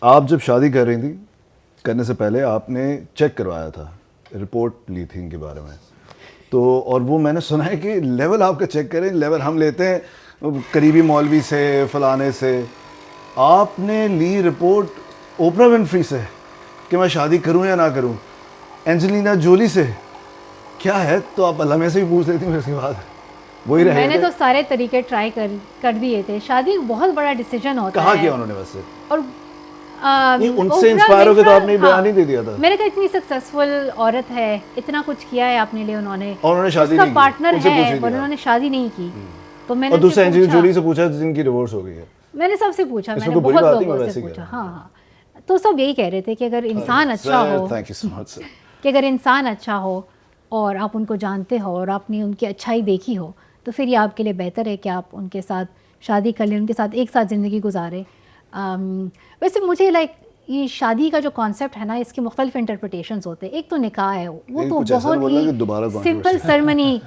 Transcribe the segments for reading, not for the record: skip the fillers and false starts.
آپ جب شادی کر رہی تھیں کرنے سے پہلے آپ نے چیک کروایا تھا, رپورٹ لی تھی ان کے بارے میں, تو اور وہ میں نے سنا ہے کہ لیول آپ کا چیک کریں, لیول ہم لیتے ہیں قریبی مولوی سے فلانے سے, آپ نے لی رپورٹ اوپرا ونفری سے کہ میں شادی کروں یا نہ کروں, اینجلینا جولی سے, کیا ہے؟ تو آپ علامہ سے بھی پوچھ لیتی ہوں اس کے بعد وہی رہے. میں نے تو سارے طریقے ٹرائی کر دیے تھے. شادی ایک بہت بڑا ڈیسیجن ہوتا ہے. کہاں کیا انہوں نے ویسے؟ اور ان سے انسپائر ہو کے تو آپ نے بیان نہیں دے دیا تھا. میں نے کہا اتنی سکسیسفل عورت ہے, اتنا کچھ کیا ہے اپنے لیے انہوں نے, اور انہوں نے شادی اس کا نہیں کی, پارٹنر ہے پر انہوں نے شادی نہیں کی. تو میں نے اور دوسرا اینجلینا جولی سے پوچھا جن کی ڈیورس ہو گئی ہے. میں نے سب سے پوچھا, میں نے بہت لوگوں سے پوچھا. ہاں ہاں, تو سب یہی کہہ رہے تھے کہ اگر انسان اچھا ہو, کہ اگر انسان اچھا ہو اور آپ ان کو جانتے ہو اور آپ نے ان کی اچھائی دیکھی ہو تو پھر یہ آپ کے لیے بہتر ہے کہ آپ ان کے ساتھ شادی کر لیں, ان کے ساتھ ایک ساتھ زندگی گزاریں. ویسے مجھے یہ شادی کا جو کانسیپٹ ہے نا, اس کے مختلف انٹرپریٹیشنز ہوتے ہیں. ایک تو نکاح ہے, وہ تو بہت ہی سمپل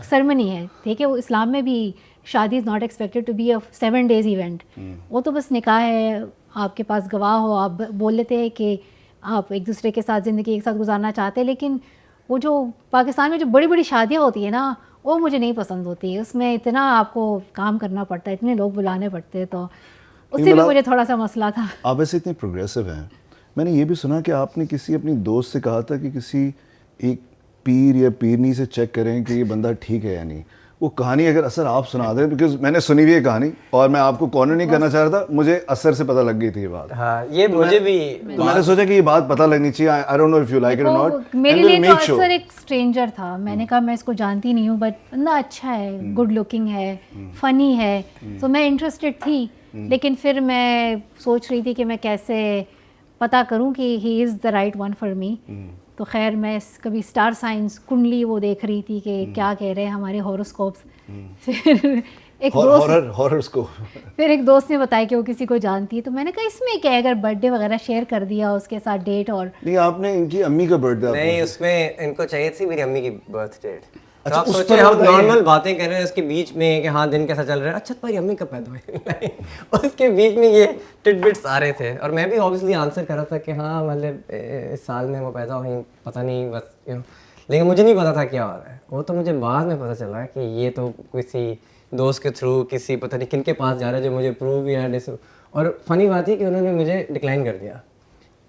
سرمنی ہے, ٹھیک ہے. وہ اسلام میں بھی شادی is not expected to be a 7 days event. وہ تو بس نکاح ہے, آپ کے پاس گواہ ہو, آپ بول لیتے ہیں کہ آپ ایک دوسرے کے ساتھ زندگی ایک ساتھ گزارنا چاہتے ہیں. لیکن وہ جو پاکستان میں جو بڑی بڑی شادیاں ہوتی ہیں نا, وہ مجھے نہیں پسند ہوتی. اس میں اتنا آپ کو کام کرنا پڑتا ہے, اتنے لوگ بلانے پڑتے ہیں, تو اس سے بھی مجھے تھوڑا سا مسئلہ تھا. آپ ایسے اتنے پروگریسو ہیں. میں نے یہ بھی سنا کہ آپ نے کسی اپنی دوست سے کہا تھا کہ کسی ایک پیر یا پیرنی سے چیک کریں کہ یہ بندہ ٹھیک ہے یا نہیں. وہ کہانی اگر اثر آپ سنا دیں, بیکاز میں نے سنی ہوئی ہے کہانی, اور میں آپ کو کارنر نہیں کرنا چاہ رہا تھا, مجھے اثر سے پتہ لگ گئی تھی یہ بات. ہاں یہ مجھے بھی, تو میں نے سوچا کہ یہ بات پتہ لگنی چاہیے. I don't know if you like it or not. میرے لیے تو اثر ایک اسٹرینجر تھا. میں نے کہا میں اس کو جانتی نہیں ہوں, بٹ بندہ اچھا ہے, گڈ لکنگ ہے, فنی ہے, تو میں انٹرسٹڈ تھی. لیکن پھر میں سوچ رہی تھی کہ میں کیسے پتہ کروں کہ he is the right one for me. تو خیر میں کبھی اسٹار سائنس کنڈلی وہ دیکھ رہی تھی کہ کیا کہہ رہے ہیں ہمارے ہاروسکوپس. پھر ایک دوست نے بتایا کہ وہ کسی کو جانتی ہے, تو میں نے کہا اس میں کیا ہے, اگر برتھ ڈے وغیرہ شیئر کر دیا اس کے ساتھ ڈیٹ. اور نہیں, آپ نے ان کی امی کا برتھ ڈے نہیں, اس میں ان کو چاہیے تھی میری امی کی برتھ ڈیٹ. آپ سوچیں ہم نارمل باتیں کر رہے ہیں اس کے بیچ میں کہ ہاں دن کیسا چل رہا ہے, اچھا تمہاری امی کب پیدا ہوئی, اس کے بیچ میں یہ ٹٹ بٹس آ رہے تھے. اور میں بھی آبویسلی آنسر کر رہا تھا کہ ہاں مطلب اس سال میں وہ پیدا ہوئی, پتہ نہیں بس, لیکن مجھے نہیں پتا تھا کیا ہو رہا ہے. وہ تو مجھے بعد میں پتہ چلا کہ یہ تو کسی دوست کے تھرو کسی پتہ نہیں کن کے پاس جا رہا ہے جو مجھے پروو یا ڈس. اور فنی بات ہے کہ انہوں نے مجھے ڈکلائن کر دیا,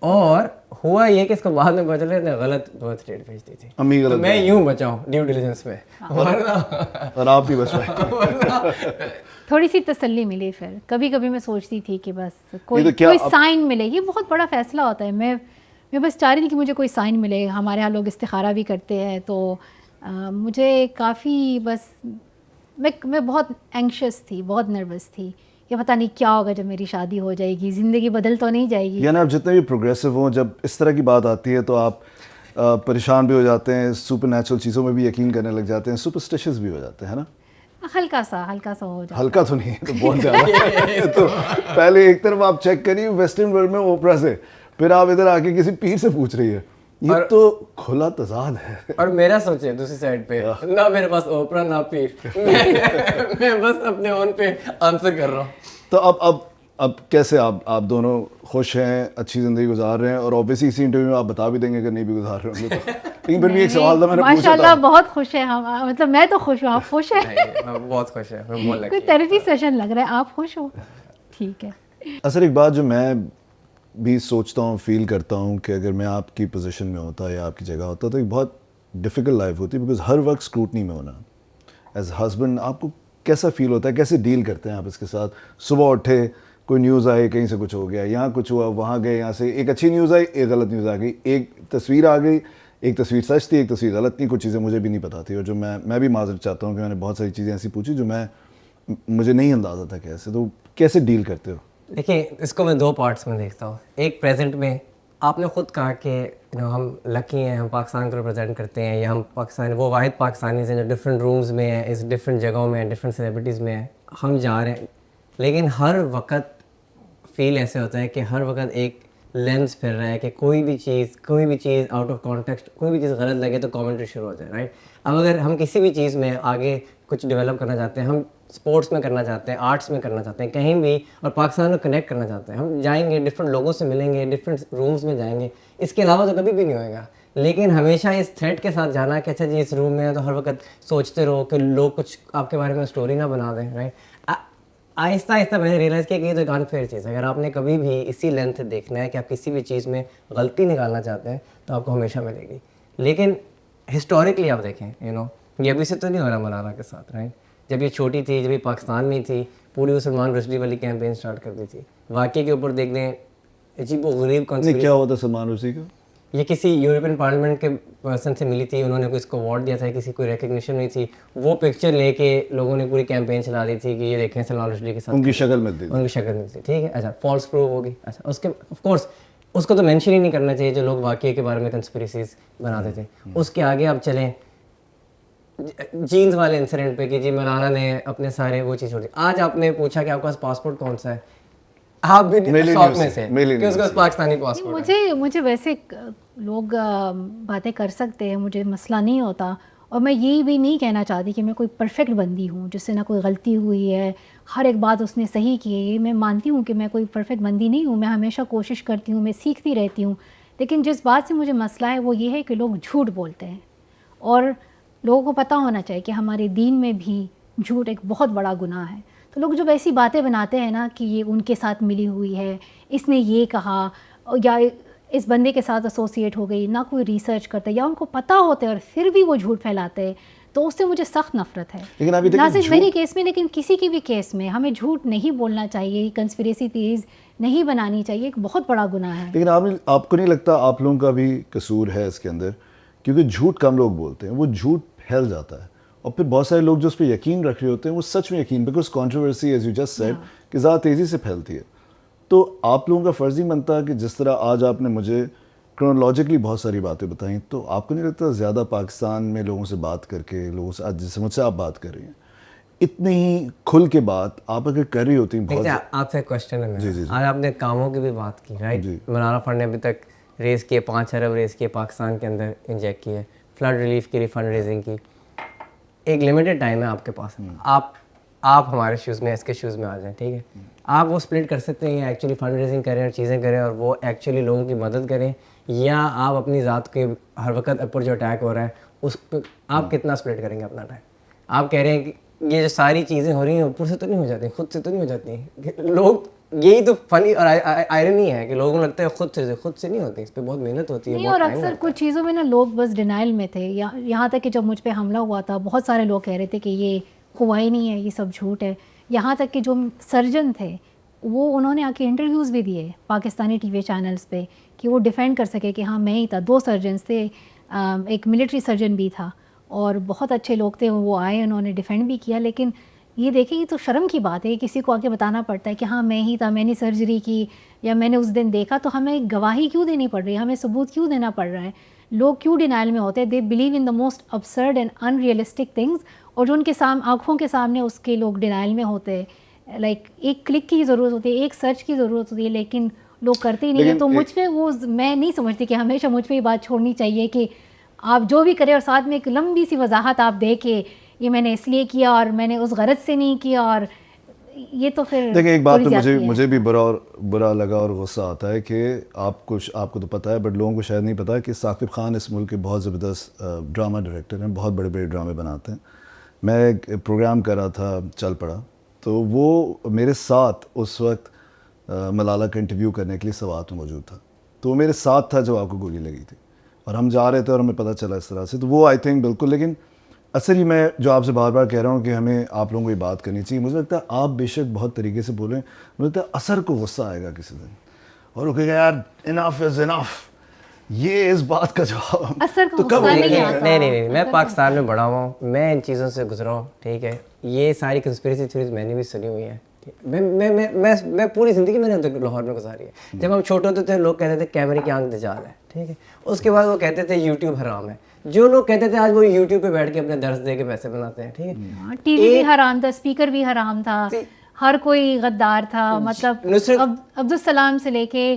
اور ہوا یہ کہ اس کو بعد میں پتہ چلا نے غلط برتھ ڈیٹ بھیج دی تھی. امی غلط, میں یوں بچا ہوں ڈیو ڈیلیجنس میں, اور آپ بھی بچ پائے. تھوڑی سی تسلی ملی. پھر کبھی کبھی میں سوچتی تھی کہ بس کوئی سائن ملے. یہ بہت بڑا فیصلہ ہوتا ہے. میں بس چاہ رہی تھی کہ مجھے کوئی سائن ملے. ہمارے یہاں لوگ استخارہ بھی کرتے ہیں, تو مجھے کافی بس میں بہت اینکشیس تھی, بہت نروس تھی کہ پتہ نہیں کیا ہوگا جب میری شادی ہو جائے گی, زندگی بدل تو نہیں جائے گی. یعنی آپ جتنے بھی پروگریسو ہوں, جب اس طرح کی بات آتی ہے تو آپ پریشان بھی ہو جاتے ہیں, سپر نیچرل چیزوں میں بھی یقین کرنے لگ جاتے ہیں, سپرسٹیشس بھی ہو جاتے ہیں نا. ہلکا سا ہو جاتا. ہلکا تو نہیں, تو بہت زیادہ. تو پہلے ایک طرف آپ چیک کریے ویسٹرن ورلڈ میں اوپرا سے, پھر آپ ادھر آ کے کسی پیر سے پوچھ رہی ہے. یہ تو کھلا تضاد ہے. اور میرا سوچیں دوسری سائڈ پہ نہ میرے پاس اوپرا نہ پیر, میں بس اپنے اون پہ آنسر کر رہا ہوں. تو اب کیسے آپ دونوں خوش ہیں, اچھی زندگی گزار رہے ہیں, اور اوبیسلی اسی انٹرویو میں آپ بتا بھی دیں گے اگر نہیں بھی گزار رہے ہوں گے تو. لیکن پھر بھی ایک سوال تھا میں نے پوچھا تھا. ماشاءاللہ بہت خوش ہیں ہم, مطلب میں تو خوش ہوں. آپ خوش ہیں؟ بہت خوش ہے. کوئی تھیریپی سیشن لگ رہا ہے. آپ خوش ہو, ٹھیک ہے. اصل ایک بات جو میں بھی سوچتا ہوں, فیل کرتا ہوں کہ اگر میں آپ کی پوزیشن میں ہوتا یا آپ کی جگہ ہوتا تو ایک بہت ڈیفیکلٹ لائف ہوتی, بیکاز ہر وقت اسکروٹنی میں ہونا. ایز ہسبینڈ آپ کو کیسا فیل ہوتا ہے, کیسے ڈیل کرتے ہیں آپ اس کے ساتھ؟ صبح اٹھے, کوئی نیوز آئی, کہیں سے کچھ ہو گیا, یہاں کچھ ہوا, وہاں گئے, یہاں سے ایک اچھی نیوز آئی, ایک غلط نیوز آ گئی, ایک تصویر آ گئی, ایک تصویر سچ تھی, ایک تصویر غلط تھی. کچھ چیزیں مجھے بھی نہیں پتہ تھی, اور جو میں بھی معذرت چاہتا ہوں کہ میں نے بہت ساری چیزیں ایسی پوچھی جو مجھے نہیں اندازہ تھا کیسے. تو کیسے ڈیل کرتے ہو؟ دیکھیں اس کو میں 2 پارٹس میں دیکھتا ہوں. ایک پریزنٹ میں, آپ نے خود کہا کہ ہم لکی ہیں, ہم پاکستان کو ریپرزینٹ کرتے ہیں, یا ہم پاکستان وہ واحد پاکستانیز ہیں جو ڈفرینٹ رومز میں ہیں, اس ڈفرینٹ جگہوں میں ہیں, ڈفرینٹ سیلیبریٹیز میں ہیں, ہم جا رہے ہیں. لیکن ہر وقت فیل ایسے ہوتا ہے کہ ہر وقت ایک لینس پھر رہا ہے کہ کوئی بھی چیز آؤٹ آف کانٹیکسٹ، کوئی بھی چیز غلط لگے تو کامنٹری شروع ہو جائے، رائٹ. اب اگر ہم کسی بھی چیز میں آگے کچھ ڈیولپ کرنا چاہتے ہیں، ہم اسپورٹس میں کرنا چاہتے ہیں، آرٹس میں کرنا چاہتے ہیں، کہیں بھی، اور پاکستان میں کنیکٹ کرنا چاہتے ہیں، ہم جائیں گے، ڈفرینٹ لوگوں سے ملیں گے، ڈفرینٹ رومس میں جائیں گے، اس کے علاوہ تو کبھی بھی نہیں ہوئے گا. لیکن ہمیشہ اس تھریٹ کے ساتھ جانا کہ اچھا جی اس روم میں ہے تو ہر وقت سوچتے رہو کہ لوگ کچھ آپ کے بارے میں اسٹوری نہ بنا دیں، رائٹ. آہستہ آہستہ میں نے ریئلائز کیا کہ یہ تو ایک انفیئر چیز ہے. اگر آپ نے کبھی بھی اسی لینتھ دیکھنا ہے کہ آپ کسی بھی چیز میں غلطی نکالنا چاہتے ہیں تو آپ کو ہمیشہ ملے گی. لیکن ہسٹوریکلی آپ دیکھیں، یہ ابھی سے تو نہیں ہو رہا ملالا کے ساتھ، رائٹ. جب یہ چھوٹی تھی، جب یہ پاکستان میں تھی، پوری وہ سلمان رشدی والی کیمپین اسٹارٹ کر دی تھی. واقعے کے اوپر دیکھ لیں، عجیب و غریب کانسیپٹ. کیا ہوتا سلمان رشدی کا؟ یہ کسی یورپین پارلیمنٹ کے پرسن سے ملی تھی، انہوں نے اس کو اوارڈ دیا تھا، کسی کوئی ریکگنیشن نہیں تھی. وہ پکچر لے کے لوگوں نے پوری کیمپین چلا دی تھی کہ یہ دیکھیں سلمان رشدی کے ساتھ ان کی شکل ملتی تھی، ٹھیک ہے. اچھا فالس پروو ہوگی. اچھا اس کے آف کورس اس کو تو مینشن ہی نہیں کرنا چاہیے جو لوگ واقعے کے بارے میں کنسپریسیز بناتے تھے. اس کے آگے آپ چلیں جینز والے انسیڈنٹ پہ کہ جی مولانا نے اپنے سارے وہ چیز چھوڑ دی. آج آپ نے پوچھا کہ آپ کے پاس پاسپورٹ کون سا ہے، آپ بھی شوق میں سے کہ اس کے پاس پاکستانی پاسپورٹ ہے. مجھے ویسے لوگ باتیں کر سکتے ہیں، مجھے مسئلہ نہیں ہوتا. اور میں یہ بھی نہیں کہنا چاہتی کہ میں کوئی پرفیکٹ بندی ہوں جس سے نہ کوئی غلطی ہوئی ہے، ہر ایک بات اس نے صحیح کی ہے. یہ میں مانتی ہوں کہ میں کوئی پرفیکٹ بندی نہیں ہوں، میں ہمیشہ کوشش کرتی ہوں، میں سیکھتی رہتی ہوں. لیکن جس بات سے مجھے مسئلہ ہے وہ یہ ہے کہ لوگ جھوٹ بولتے ہیں. اور لوگوں کو پتہ ہونا چاہیے کہ ہمارے دین میں بھی جھوٹ ایک بہت بڑا گناہ ہے. تو لوگ جب ایسی باتیں بناتے ہیں نا کہ یہ ان کے ساتھ ملی ہوئی ہے، اس نے یہ کہا، یا اس بندے کے ساتھ ایسوسیٹ ہو گئی، نہ کوئی ریسرچ کرتا یا ان کو پتہ ہوتا ہے اور پھر بھی وہ جھوٹ پھیلاتے ہیں، تو اس سے مجھے سخت نفرت ہے. نہ صرف میرے کیس میں لیکن کسی کی بھی کیس میں ہمیں جھوٹ نہیں بولنا چاہیے، کنسپریسی تھیریز نہیں بنانی چاہیے. ایک بہت بڑا گناہ ہے. لیکن آپ کو نہیں لگتا آپ لوگوں کا بھی قصور ہے اس کے اندر؟ کیونکہ جھوٹ کم لوگ بولتے ہیں، وہ جھوٹ پھیل جاتا ہے اور پھر بہت سارے لوگ جو اس پہ یقین رکھ رہے ہوتے ہیں وہ سچ میں یقین، because controversy as you just said کہ زیادہ تیزی سے پھیلتی ہے. تو آپ لوگوں کا فرض ہی بنتا ہے کہ جس طرح آج آپ نے مجھے کرونالوجیکلی بہت ساری باتیں بتائیں، تو آپ کو نہیں لگتا زیادہ پاکستان میں لوگوں سے بات کر کے، لوگوں سے آج جیسے مجھ سے آپ بات کر رہی ہیں، اتنی ہی کھل کے بات آپ اگر کر رہی ہوتی ہیں. آپ سے کوشچن ہے، آج آپ نے کاموں کی بھی بات کی، رائٹ. مولانا فنڈ نے ابھی تک ریز کیے 5 ارب ریز کیے پاکستان کے اندر انجیکٹ کیے، فلڈ ریلیف کی فنڈ ریزنگ کی. ایک لمیٹڈ ٹائم ہے آپ کے پاس، آپ ہمارے شوز میں، اس کے شوز میں آ جائیں، ٹھیک ہے. آپ وہ اسپلٹ کر سکتے ہیں، ایکچولی فنڈ ریزنگ کریں اور چیزیں کریں اور وہ ایکچولی لوگوں کی مدد کریں، یا آپ اپنی ذات کے ہر وقت اوپر جو اٹیک ہو رہا ہے اس پہ آپ کتنا اسپلٹ کریں گے اپنا ٹائم. آپ کہہ رہے ہیں کہ یہ جو ساری چیزیں ہو رہی ہیں اوپر سے تو نہیں ہو جاتی، خود سے تو نہیں ہو جاتی. لوگ یہی تو فنی اور آئرنی ہے کہ لوگوں کو لگتا ہے خود سے نہیں ہوتی، اس پہ بہت محنت ہوتی ہے. اور اکثر کچھ چیزوں میں نا لوگ بس ڈینائل میں تھے. یہاں تک کہ جب مجھ پہ حملہ ہوا تھا بہت سارے لوگ کہہ رہے تھے کہ یہ ہوا ہی نہیں ہے، یہ سب جھوٹ ہے. یہاں تک کہ جو سرجن تھے وہ انہوں نے آ کے انٹرویوز بھی دیے پاکستانی ٹی وی چینلز پہ کہ وہ ڈیفینڈ کر سکے کہ ہاں میں ہی تھا. 2 سرجنز تھے، ایک ملٹری سرجن بھی تھا اور بہت اچھے لوگ تھے، وہ آئے انہوں نے ڈیفینڈ بھی کیا. لیکن یہ دیکھیں یہ تو شرم کی بات ہے، کسی کو آ کے بتانا پڑتا ہے کہ ہاں میں ہی تھا، میں نے سرجری کی یا میں نے اس دن دیکھا. تو ہمیں گواہی کیوں دینی پڑ رہی ہے، ہمیں ثبوت کیوں دینا پڑ رہا ہے؟ لوگ کیوں ڈینائل میں ہوتے ہیں؟ They believe in the most absurd and in realistic things, اور جو ان کے آنکھوں کے سامنے اس کے لوگ ڈینائل میں ہوتے ہیں. لائک ایک کلک کی ضرورت ہوتی ہے، ایک سرچ کی ضرورت ہوتی ہے، لیکن لوگ کرتے ہی نہیں ہیں. تو مجھ پہ وہ میں نہیں سمجھتی کہ ہمیشہ مجھ پہ یہ بات چھوڑنی چاہیے کہ آپ جو بھی کریں اور ساتھ میں ایک لمبی سی وضاحت آپ دیں کہ یہ میں نے اس لیے کیا اور میں نے اس غرض سے نہیں کیا. اور یہ تو پھر دیکھیں ایک بات تو مجھے بھی برا لگا اور غصہ آتا ہے کہ آپ کو تو پتہ ہے بٹ لوگوں کو شاید نہیں پتہ کہ ثاقب خان اس ملک کے بہت زبردست ڈرامہ ڈائریکٹر ہیں، بہت بڑے ڈرامے بناتے ہیں. میں ایک پروگرام کر رہا تھا چل پڑا، تو وہ میرے ساتھ اس وقت ملالہ کا انٹرویو کرنے کے لیے سوات میں موجود تھا. تو وہ میرے ساتھ تھا جب آپ کو گولی لگی تھی اور ہم جا رہے تھے اور ہمیں پتہ چلا اس طرح سے. تو وہ آئی تھنک بالکل، لیکن اصل ہی میں جو آپ سے بار بار کہہ رہا ہوں کہ ہمیں آپ لوگوں کو یہ بات کرنی چاہیے. مجھے لگتا ہے آپ بے شک بہت طریقے سے بولیں، مجھے لگتا ہے اثر کو غصہ آئے گا کسی دن اور وہ کہے گا یار انف از انف، یہ اس بات کا جواب تو کب نہیں. میں پاکستان میں بڑا ہوا ہوں، میں ان چیزوں سے گزرا ہوں، ٹھیک ہے. یہ ساری کنسپریسی تھیوریز میں نے بھی سنی ہوئی ہیں. میں پوری زندگی میں نے لاہور میں گزاری ہے. جب ہم چھوٹے ہوتے تھے لوگ کہتے تھے کیمرے کی آنکھ دجال ہے، ٹھیک ہے. اس کے بعد وہ کہتے تھے یوٹیوب حرام ہے. جو لوگ کہتے تھے آج وہ یوٹیوب پہ بیٹھ کے اپنے درس دے کے پیسے بناتے ہیں، ٹھیک ہے. ٹی وی بھی حرام تھا، اسپیکر بھی حرام تھا، ہر کوئی غدار تھا. مطلب عبدالسلام سے لے کے